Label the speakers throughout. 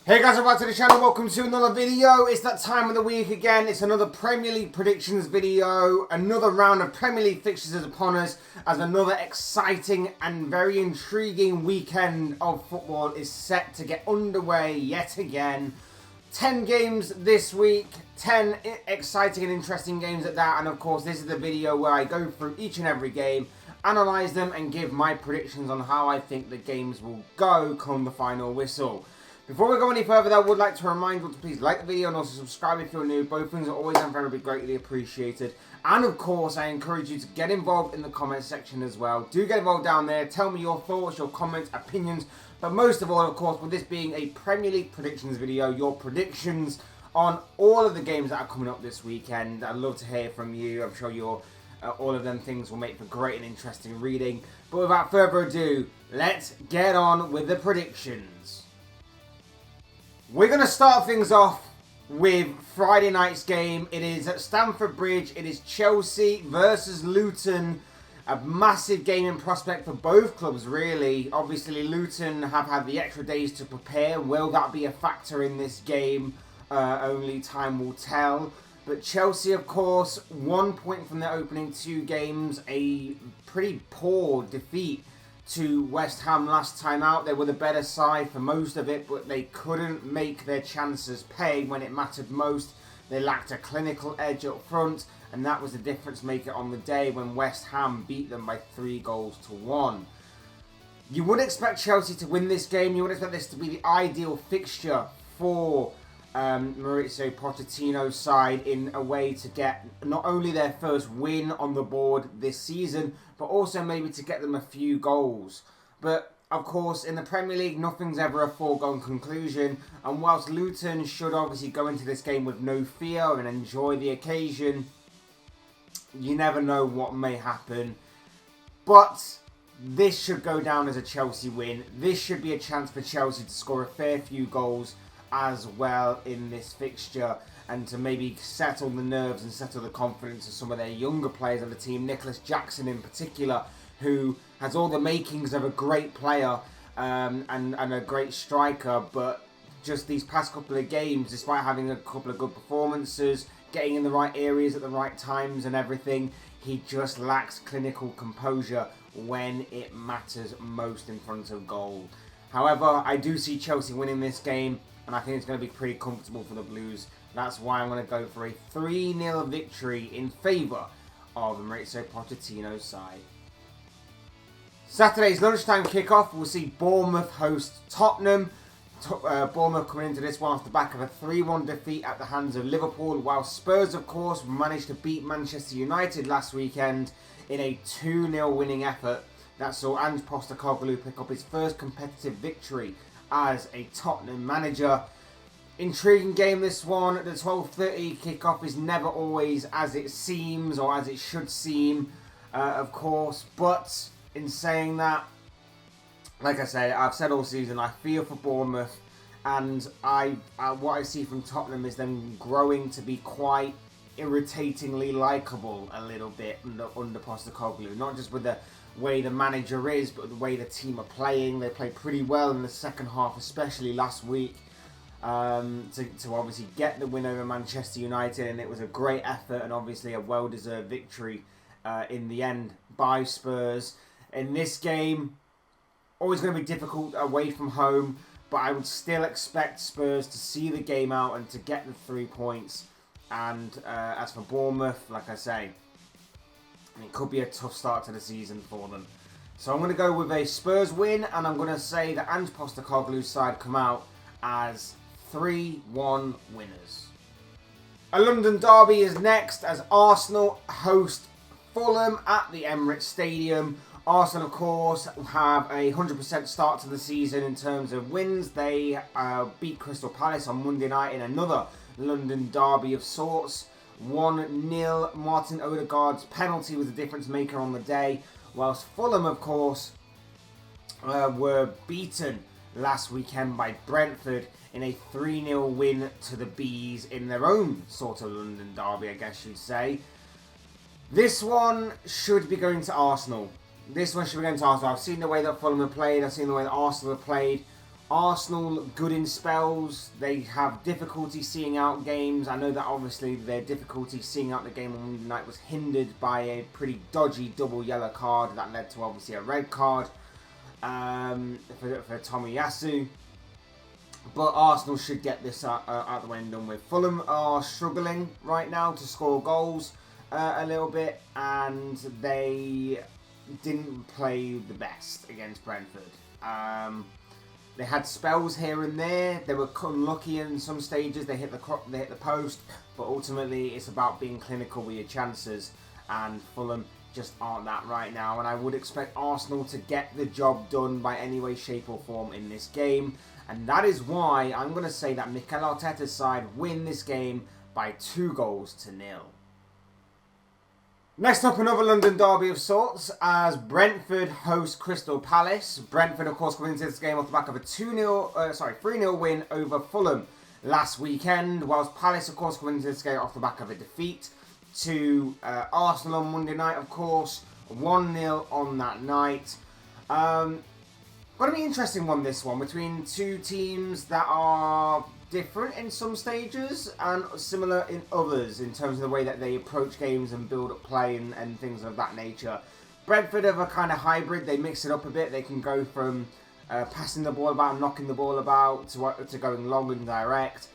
Speaker 1: Hey guys, welcome back to the channel. Welcome to another video. It's that time of the week again. It's another Premier League predictions video. Another round of Premier League fixtures is upon us as another exciting and very intriguing weekend of football is set to get underway yet again. 10 games this week, 10 exciting and interesting games at that, and of course this is the video where I go through each and every game, analyse them and give my predictions on how I think the games will go come the final whistle. Before we go any further though, I would like to remind you to please like the video and also subscribe if you're new. Both things are always and very greatly appreciated. And of course, I encourage you to get involved in the comment section as well. Do get involved down there. Tell me your thoughts, your comments, opinions. But most of all, of course, with this being a Premier League predictions video, your predictions on all of the games that are coming up this weekend. I'd love to hear from you. I'm sure all of them things will make for great and interesting reading. But without further ado, let's get on with the predictions. We're going to start things off with Friday night's game. It is at Stamford Bridge. It is Chelsea versus Luton. A massive game in prospect for both clubs, really. Obviously, Luton have had the extra days to prepare. Will that be a factor in this game? Only time will tell. But Chelsea, of course, 1 point from their opening 2 games. A pretty poor defeat to West Ham last time out. They were the better side for most of it, but they couldn't make their chances pay when it mattered most. They lacked a clinical edge up front, and that was the difference maker on the day when West Ham beat them by 3-1. You would expect Chelsea to win this game. You would expect this to be the ideal fixture for Mauricio Pochettino's side in a way to get not only their first win on the board this season, but also maybe to get them a few goals. But of course, in the Premier League, nothing's ever a foregone conclusion. And whilst Luton should obviously go into this game with no fear and enjoy the occasion, you never know what may happen. But this should go down as a Chelsea win. This should be a chance for Chelsea to score a fair few goals as well in this fixture, and to maybe settle the nerves and settle the confidence of some of their younger players of the team. Nicholas Jackson in particular, who has all the makings of a great player and a great striker, but just these past couple of games, despite having a couple of good performances, getting in the right areas at the right times and everything, he just lacks clinical composure when it matters most in front of goal. However, I do see Chelsea winning this game, and I think it's going to be pretty comfortable for the Blues. That's why I'm going to go for a 3-0 victory in favour of Mauricio Pochettino's side. Saturday's lunchtime kickoff, we'll see Bournemouth host Tottenham. Bournemouth coming into this one off the back of a 3-1 defeat at the hands of Liverpool, while Spurs, of course, managed to beat Manchester United last weekend in a 2-0 winning effort that saw Ange Postecoglou pick up his first competitive victory as a Tottenham manager. Intriguing game this one. The 12:30 kickoff is never always as it seems or as it should seem, of course. But in saying that, like I say, I've said all season, I fear for Bournemouth, and what I see from Tottenham is them growing to be quite irritatingly likeable a little bit under Postecoglou. Not just with the way the manager is, but the way the team are playing. They played pretty well in the second half, especially last week, to obviously get the win over Manchester United, and it was a great effort and obviously a well-deserved victory in the end by Spurs. In this game, always going to be difficult away from home, but I would still expect Spurs to see the game out and to get the 3 points. And as for Bournemouth, like I say, it could be a tough start to the season for them. So I'm going to go with a Spurs win, and I'm going to say that Ange Postecoglou's side come out as 3-1 winners. A London derby is next as Arsenal host Fulham at the Emirates Stadium. Arsenal, of course, have a 100% start to the season in terms of wins. They beat Crystal Palace on Monday night in another London derby of sorts. 1-0. Martin Odegaard's penalty was the difference maker on the day, whilst Fulham, of course, were beaten last weekend by Brentford in a 3-0 win to the Bees in their own sort of London derby, I guess you'd say. This one should be going to Arsenal. I've seen the way that Fulham have played. I've seen the way that Arsenal have played. Arsenal, good in spells. They have difficulty seeing out games. I know that obviously their difficulty seeing out the game on Monday night was hindered by a pretty dodgy double yellow card that led to obviously a red card for Tomiyasu. But Arsenal should get this out the way and done with. Fulham are struggling right now to score goals a little bit, and they didn't play the best against Brentford. They had spells here and there. They were unlucky in some stages. They hit the post, but ultimately it's about being clinical with your chances. And Fulham just aren't that right now. And I would expect Arsenal to get the job done by any way, shape, or form in this game. And that is why I'm going to say that Mikel Arteta's side win this game by 2-0. Next up, another London derby of sorts as Brentford host Crystal Palace. Brentford, of course, coming into this game off the back of a 3-0 win over Fulham last weekend, whilst Palace, of course, coming into this game off the back of a defeat to Arsenal on Monday night, of course, 1-0 on that night. Going to be an interesting one, this one, between two teams that are different in some stages and similar in others in terms of the way that they approach games and build up play and things of that nature. Brentford are a kind of hybrid. They mix it up a bit. They can go from passing the ball about, knocking the ball about, to going long and direct.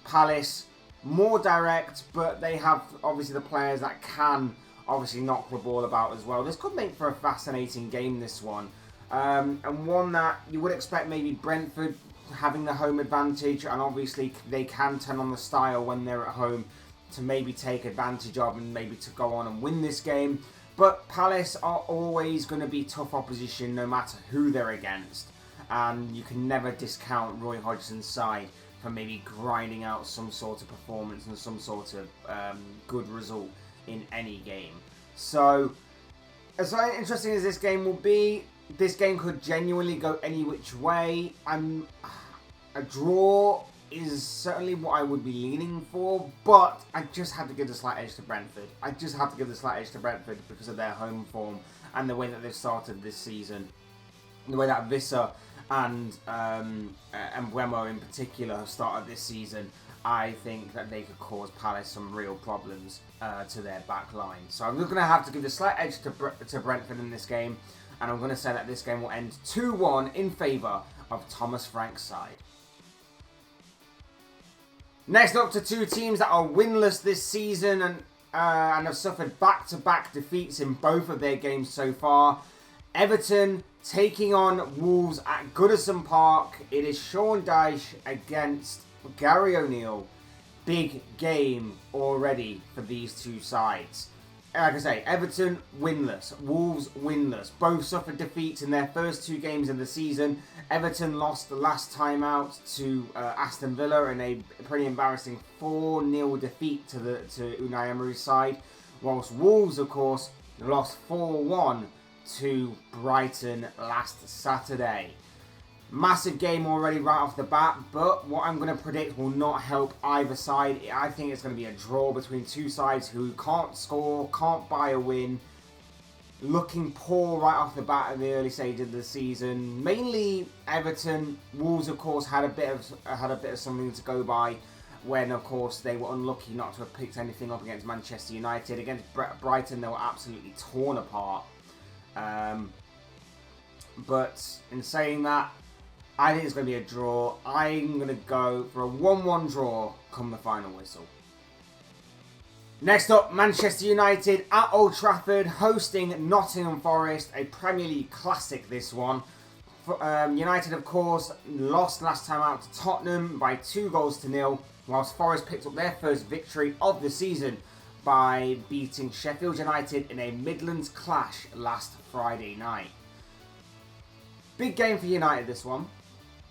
Speaker 1: Palace, more direct, but they have obviously the players that can obviously knock the ball about as well. This could make for a fascinating game, this one. And one that you would expect maybe Brentford having the home advantage, and obviously they can turn on the style when they're at home to maybe take advantage of and maybe to go on and win this game. But Palace are always going to be tough opposition no matter who they're against, and you can never discount Roy Hodgson's side for maybe grinding out some sort of performance and some sort of good result in any game. So as interesting as this game will be, this game could genuinely go any which way. A draw is certainly what I would be leaning for, but I just have to give the slight edge to Brentford. Because of their home form and the way that they've started this season. The way that Vissa and Mbeumo in particular have started this season, I think that they could cause Palace some real problems to their back line. So I'm going to have to give the slight edge to Brentford in this game, and I'm going to say that this game will end 2-1 in favour of Thomas Frank's side. Next up to two teams that are winless this season and have suffered back-to-back defeats in both of their games so far. Everton taking on Wolves at Goodison Park. It is Sean Dyche against Gary O'Neill. Big game already for these two sides. Like I say, Everton winless, Wolves winless. Both suffered defeats in their first two games of the season. Everton lost the last time out to Aston Villa in a pretty embarrassing 4-0 defeat to Unai Emery's side. Whilst Wolves, of course, lost 4-1 to Brighton last Saturday. Massive game already right off the bat, but what I'm going to predict will not help either side. I think it's going to be a draw between two sides who can't score, can't buy a win. Looking poor right off the bat in the early stage of the season. Mainly Everton. Wolves, of course, had a bit of something to go by when, of course, they were unlucky not to have picked anything up against Manchester United. Against Brighton, they were absolutely torn apart. But in saying that, I think it's going to be a draw. I'm going to go for a 1-1 draw come the final whistle. Next up, Manchester United at Old Trafford hosting Nottingham Forest. A Premier League classic, this one. United, of course, lost last time out to Tottenham by 2-0, whilst Forest picked up their first victory of the season by beating Sheffield United in a Midlands clash last Friday night. Big game for United, this one.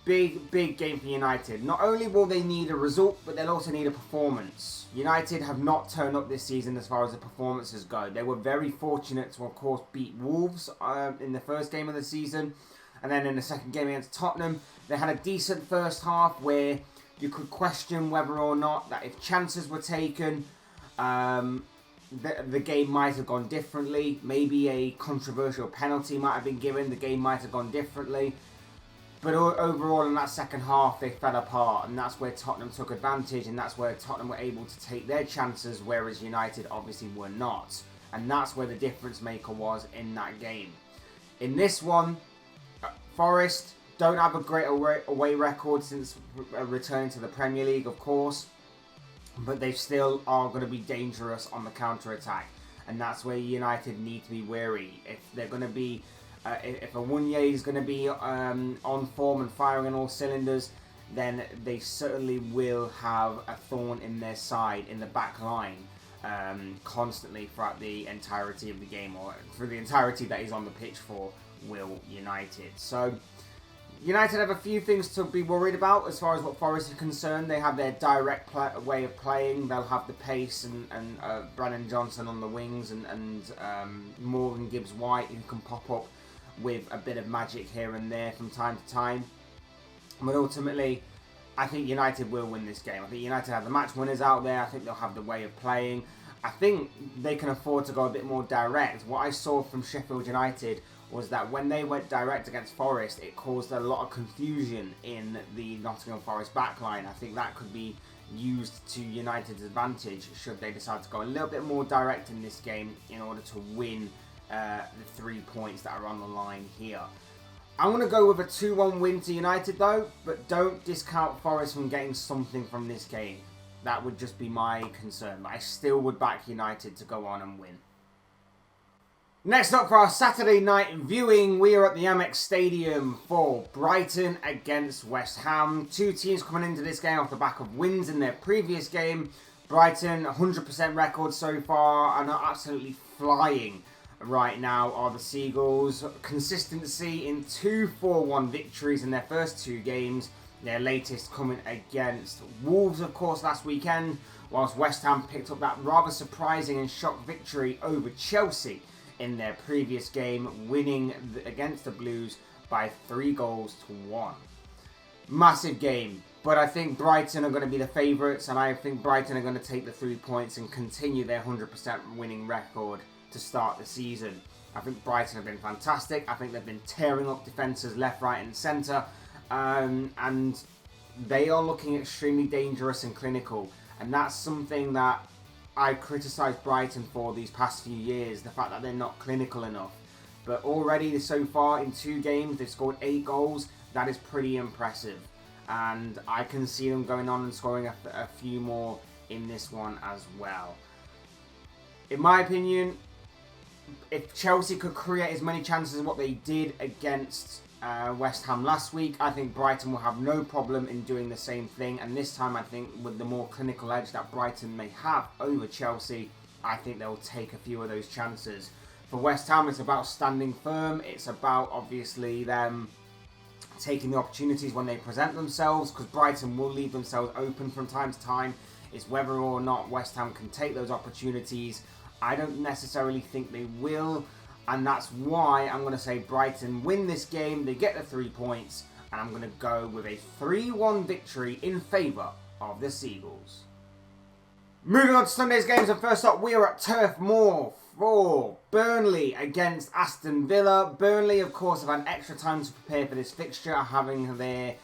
Speaker 1: Big game for United. Not only will they need a result, but they'll also need a performance. United have not turned up this season as far as the performances go. They were very fortunate to, of course, beat Wolves in the first game of the season. And then in the second game against Tottenham, they had a decent first half where you could question whether or not that if chances were taken, the game might have gone differently. Maybe a controversial penalty might have been given. The game might have gone differently. But overall, in that second half, they fell apart, and that's where Tottenham took advantage, and that's where Tottenham were able to take their chances, whereas United obviously were not. And that's where the difference maker was in that game. In this one, Forest don't have a great away record since returning to the Premier League, of course, but they still are going to be dangerous on the counter-attack, and that's where United need to be wary. If they're going to be if Awoniyi is going to be on form and firing on all cylinders, then they certainly will have a thorn in their side in the back line constantly throughout the entirety of the game, or for the entirety that he's on the pitch for United. So United have a few things to be worried about as far as what Forest is concerned. They have their direct way of playing. They'll have the pace and Brennan Johnson on the wings and Morgan Gibbs-White, who can pop up with a bit of magic here and there from time to time. But ultimately, I think United will win this game. I think United have the match winners out there. I think they'll have the way of playing. I think they can afford to go a bit more direct. What I saw from Sheffield United was that when they went direct against Forest, it caused a lot of confusion in the Nottingham Forest backline. I think that could be used to United's advantage should they decide to go a little bit more direct in this game in order to win the 3 points that are on the line here. I'm going to go with a 2-1 win to United though, but don't discount Forest from getting something from this game. That would just be my concern, but I still would back United to go on and win. Next up for our Saturday night viewing, we are at the Amex Stadium for Brighton against West Ham. Two teams coming into this game off the back of wins in their previous game. Brighton, 100% record so far, and are absolutely flying right now are the Seagulls. Consistency in 2-4-1 victories in their first two games. Their latest coming against Wolves, of course, last weekend, whilst West Ham picked up that rather surprising and shock victory over Chelsea in their previous game, winning against the Blues by 3-1. Massive game, but I think Brighton are going to be the favourites, and I think Brighton are going to take the 3 points and continue their 100% winning record to start the season. I think Brighton have been fantastic. I think they've been tearing up defences left, right and centre, and they are looking extremely dangerous and clinical, and that's something that I criticised Brighton for these past few years, the fact that they're not clinical enough. But already so far in 2 games, they've scored 8 goals. That is pretty impressive. And I can see them going on and scoring a few more in this one as well. In my opinion, if Chelsea could create as many chances as what they did against West Ham last week, I think Brighton will have no problem in doing the same thing. And this time, I think with the more clinical edge that Brighton may have over Chelsea, I think they'll take a few of those chances. For West Ham, it's about standing firm. It's about, obviously, them taking the opportunities when they present themselves, because Brighton will leave themselves open from time to time. It's whether or not West Ham can take those opportunities. I don't necessarily think they will, and that's why I'm going to say Brighton win this game. They get the 3 points, and I'm going to go with a 3-1 victory in favour of the Seagulls. Moving on to Sunday's games, and first up we are at Turf Moor for Burnley against Aston Villa. Burnley, of course, have had extra time to prepare for this fixture, having their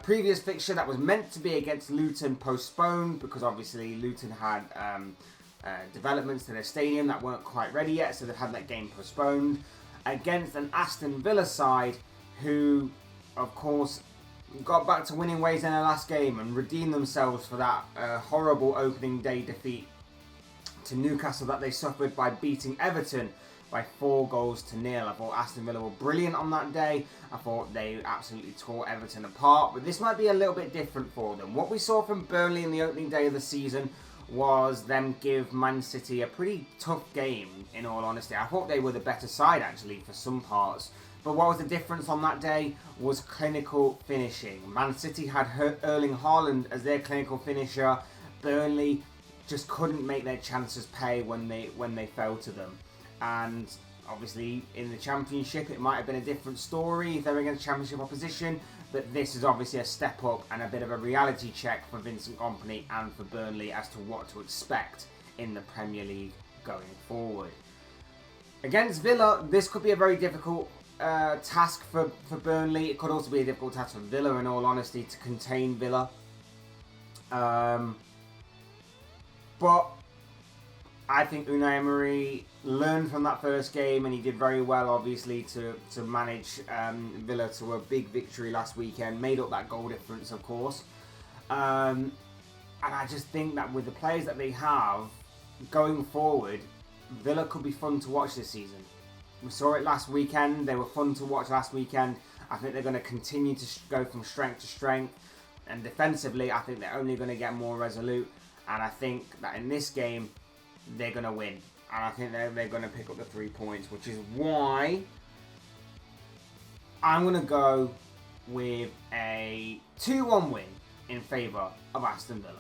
Speaker 1: previous fixture that was meant to be against Luton postponed, because obviously Luton had developments to their stadium that weren't quite ready yet, so they've had that game postponed against an Aston Villa side who, of course, got back to winning ways in their last game and redeemed themselves for that horrible opening day defeat to Newcastle that they suffered by beating Everton by 4-0. I thought Aston Villa were brilliant on that day. I thought they absolutely tore Everton apart, but this might be a little bit different for them. What we saw from Burnley in the opening day of the season was them give Man City a pretty tough game, in all honesty. I thought they were the better side, actually, for some parts. But what was the difference on that day was clinical finishing. Man City had Erling Haaland as their clinical finisher. Burnley just couldn't make their chances pay when they fell to them. And obviously, in the Championship, it might have been a different story if they're against Championship opposition. But this is obviously a step up and a bit of a reality check for Vincent Kompany and for Burnley as to what to expect in the Premier League going forward. Against Villa, this could be a very difficult task for Burnley. It could also be a difficult task for Villa, in all honesty, to contain Villa. But I think Unai Emery learned from that first game, and he did very well, obviously, to manage Villa to a big victory last weekend. Made up that goal difference, of course. And I just think that with the players that they have going forward, Villa could be fun to watch this season. We saw it last weekend. They were fun to watch last weekend. I think they're going to continue to go from strength to strength. And defensively, I think they're only going to get more resolute. And I think that in this game, they're going to win. And I think they're going to pick up the 3 points, which is why I'm going to go with a 2-1 win in favour of Aston Villa.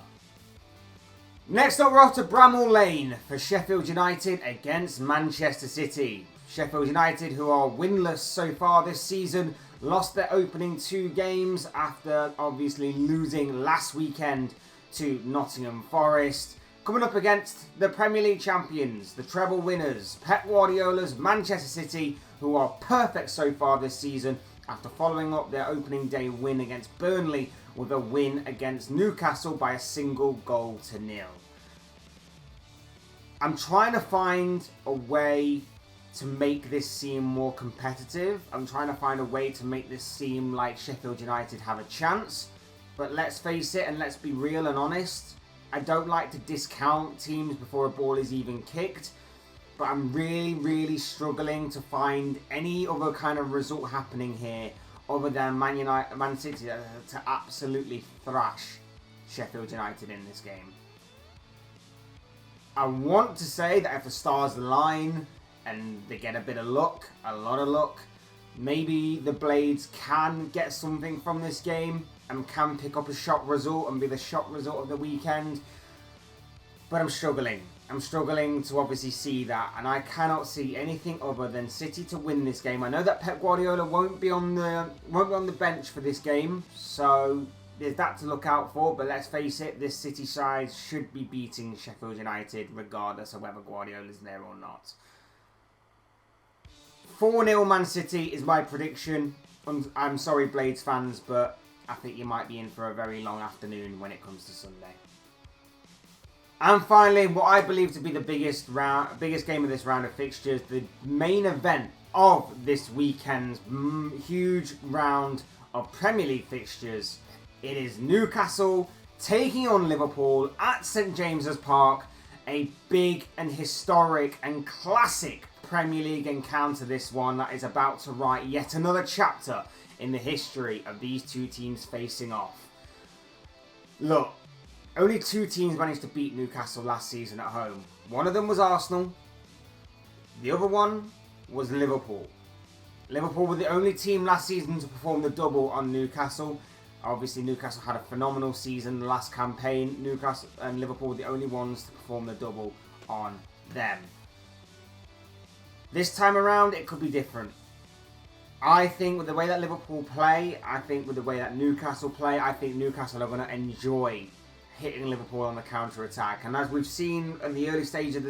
Speaker 1: Next up, we're off to Bramall Lane for Sheffield United against Manchester City. Sheffield United, who are winless so far this season, lost their opening 2 games after obviously losing last weekend to Nottingham Forest. Coming up against the Premier League champions, the treble winners, Pep Guardiola's Manchester City, who are perfect so far this season after following up their opening day win against Burnley with a win against Newcastle by a 1-0. I'm trying to find a way to make this seem more competitive. I'm trying to find a way to make this seem like Sheffield United have a chance. But let's face it, and let's be real and honest, I don't like to discount teams before a ball is even kicked. But I'm really struggling to find any other kind of result happening here other than Man City to absolutely thrash Sheffield United in this game. I want to say that if the stars align and they get a bit of luck, a lot of luck, maybe the Blades can get something from this game and can pick up a shock result and be the shock result of the weekend. But I'm struggling. I'm struggling to obviously see that, and I cannot see anything other than City to win this game. I know that Pep Guardiola won't be on the bench for this game, so there's that to look out for. But let's face it, this City side should be beating Sheffield United regardless of whether Guardiola's there or not. 4-0 Man City is my prediction. I'm sorry, Blades fans, but I think you might be in for a very long afternoon when it comes to Sunday. And finally, what I believe to be the biggest game of this round of fixtures, the main event of this weekend's huge round of Premier League fixtures. It is Newcastle taking on Liverpool at St James's Park. A big and historic and classic Premier League encounter, this one, that is about to write yet another chapter in the history of these two teams facing off. Look, only 2 teams managed to beat Newcastle last season at home. One of them was Arsenal. The other one was Liverpool. Liverpool were the only team last season to perform the double on Newcastle. Obviously, Newcastle had a phenomenal season last campaign. Newcastle and Liverpool were the only ones to perform the double on them. This time around, it could be different. I think with the way that Liverpool play, I think with the way that Newcastle play, I think Newcastle are going to enjoy hitting Liverpool on the counter-attack. And as we've seen in the early stage of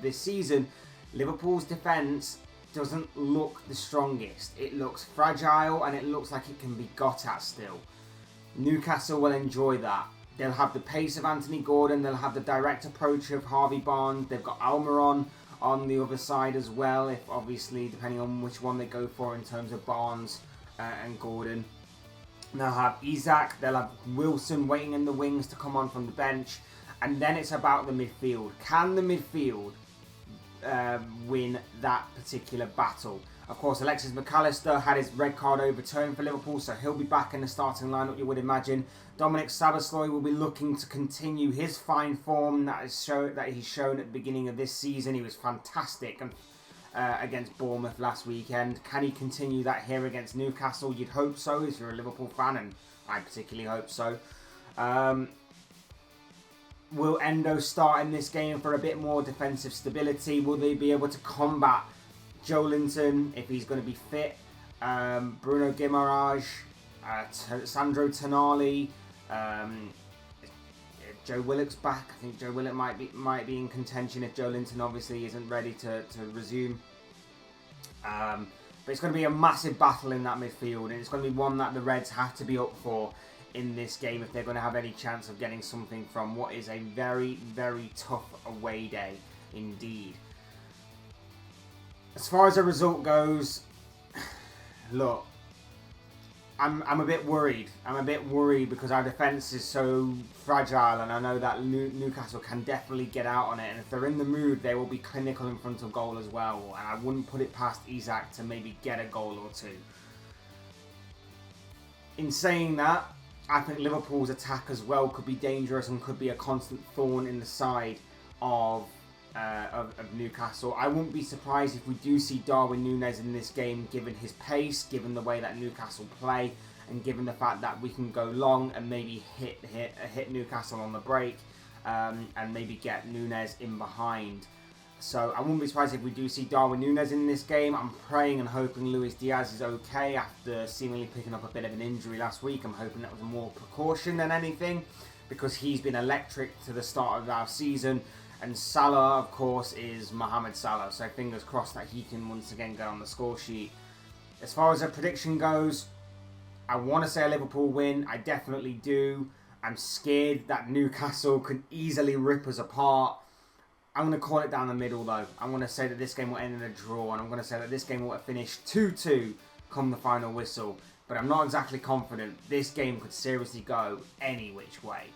Speaker 1: this season, Liverpool's defence doesn't look the strongest. It looks fragile and it looks like it can be got at still. Newcastle will enjoy that. They'll have the pace of Anthony Gordon. They'll have the direct approach of Harvey Barnes. They've got Almiron on the other side as well, if obviously depending on which one they go for in terms of Barnes and Gordon. They'll have Isak, they'll have Wilson waiting in the wings to come on from the bench, and then it's about the midfield. Can the midfield win that particular battle? Of course, Alexis McAllister had his red card overturned for Liverpool, so he'll be back in the starting lineup, you would imagine. Dominic Szoboszlai will be looking to continue his fine form that he's shown at the beginning of this season. He was fantastic against Bournemouth last weekend. Can he continue that here against Newcastle? You'd hope so if you're a Liverpool fan, and I particularly hope so. Will Endo start in this game for a bit more defensive stability? Will they be able to combat Joe Linton if he's going to be fit? Bruno Guimaraes, Sandro Tonali, Joe Willock's back. I think Joe Willock might be in contention if Joe Linton obviously isn't ready to resume. But it's going to be a massive battle in that midfield, and it's going to be one that the Reds have to be up for in this game if they're going to have any chance of getting something from what is a very, very tough away day indeed. As far as the result goes, look, I'm a bit worried. I'm a bit worried because our defence is so fragile, and I know that Newcastle can definitely get out on it. And if they're in the mood, they will be clinical in front of goal as well. And I wouldn't put it past Isak to maybe get a goal or two. In saying that, I think Liverpool's attack as well could be dangerous and could be a constant thorn in the side of Newcastle. I wouldn't be surprised if we do see Darwin Núñez in this game, given his pace, given the way that Newcastle play, and given the fact that we can go long and maybe hit Newcastle on the break, and maybe get Núñez in behind. So I wouldn't be surprised if we do see Darwin Núñez in this game. I'm praying and hoping Luis Diaz is okay after seemingly picking up a bit of an injury last week. I'm hoping that was more precaution than anything, because he's been electric to the start of our season. And Salah, of course, is Mohamed Salah. So fingers crossed that he can once again get on the score sheet. As far as a prediction goes, I want to say a Liverpool win. I definitely do. I'm scared that Newcastle could easily rip us apart. I'm going to call it down the middle, though. I'm going to say that this game will end in a draw. And I'm going to say that this game will finish 2-2 come the final whistle. But I'm not exactly confident. This game could seriously go any which way.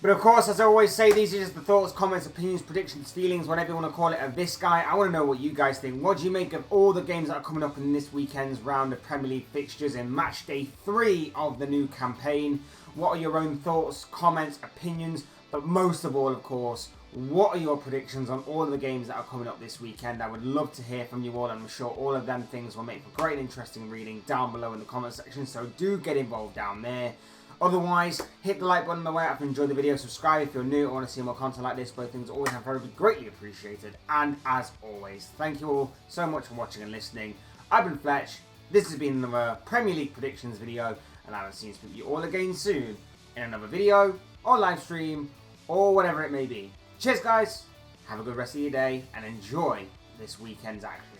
Speaker 1: But of course, as I always say, these are just the thoughts, comments, opinions, predictions, feelings, whatever you want to call it, of this guy. I want to know what you guys think. What do you make of all the games that are coming up in this weekend's round of Premier League fixtures in match day 3 of the new campaign? What are your own thoughts, comments, opinions? But most of all, of course, what are your predictions on all of the games that are coming up this weekend? I would love to hear from you all. I'm sure all of them things will make for great and interesting reading down below in the comment section. So do get involved down there. Otherwise, hit the like button on the way up if you enjoyed the video. Subscribe if you're new or want to see more content like this. Both things always have very greatly appreciated. And as always, thank you all so much for watching and listening. I've been Fletch. This has been another Premier League predictions video. And I will see you all again soon in another video or live stream or whatever it may be. Cheers, guys. Have a good rest of your day and enjoy this weekend's action.